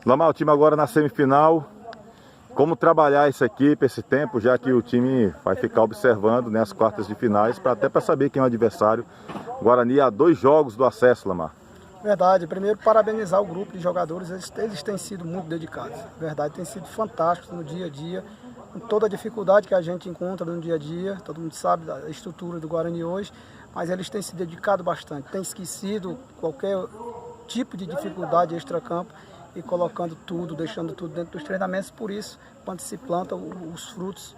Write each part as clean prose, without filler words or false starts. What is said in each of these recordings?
Lamar, o time agora na semifinal, como trabalhar essa equipe, esse tempo, já que o time vai ficar observando nas quartas de finais, até para saber quem é o adversário. Guarani há 2 jogos do acesso, Lamar. Verdade, primeiro parabenizar o grupo de jogadores, eles têm sido muito dedicados. Verdade, tem sido fantástico no dia a dia, com toda a dificuldade que a gente encontra no dia a dia, todo mundo sabe da estrutura do Guarani hoje, mas eles têm se dedicado bastante, têm esquecido qualquer tipo de dificuldade extracampo e colocando tudo, deixando tudo dentro dos treinamentos. Por isso, quando se planta, os frutos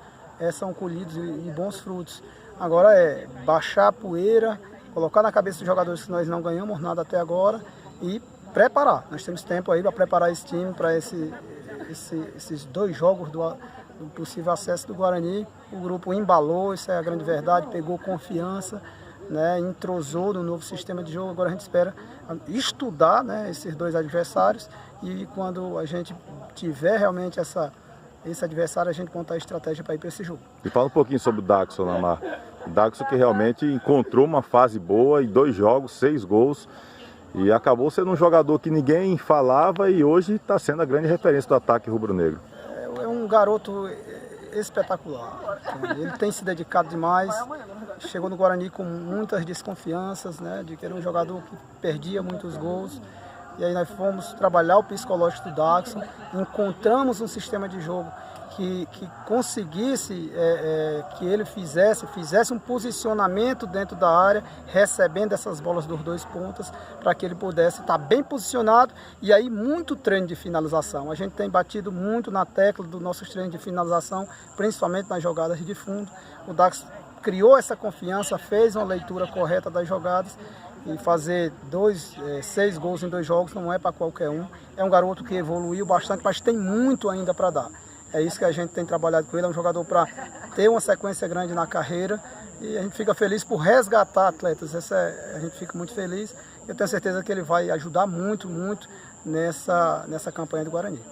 são colhidos e bons frutos. Agora é baixar a poeira, colocar na cabeça dos jogadores que nós não ganhamos nada até agora e preparar. Nós temos tempo aí para preparar esse time para esses 2 jogos do possível acesso do Guarani. O grupo embalou, isso é a grande verdade, pegou confiança, né, entrosou no novo sistema de jogo. Agora a gente espera estudar, né, esses 2 adversários e quando a gente tiver realmente esse adversário, a gente montar a estratégia para ir para esse jogo. E fala um pouquinho sobre o Daxon, Lamar. O Daxon que realmente encontrou uma fase boa em 2 jogos, 6 gols e acabou sendo um jogador que ninguém falava e hoje está sendo a grande referência do ataque rubro-negro. É um garoto espetacular. Ele tem se dedicado demais. Chegou no Guarani com muitas desconfianças, né, de que era um jogador que perdia muitos gols. E aí nós fomos trabalhar o psicológico do Daxon, encontramos um sistema de jogo que conseguisse que ele fizesse um posicionamento dentro da área, recebendo essas bolas dos 2 pontas, para que ele pudesse estar bem posicionado. E aí muito treino de finalização. A gente tem batido muito na tecla dos nossos treinos de finalização, principalmente nas jogadas de fundo. O Daxon criou essa confiança, fez uma leitura correta das jogadas. E fazer 6 gols em 2 jogos não é para qualquer um. É um garoto que evoluiu bastante, mas tem muito ainda para dar. É isso que a gente tem trabalhado com ele. É um jogador para ter uma sequência grande na carreira. E a gente fica feliz por resgatar atletas. A gente fica muito feliz. Eu tenho certeza que ele vai ajudar muito, muito nessa campanha do Guarani.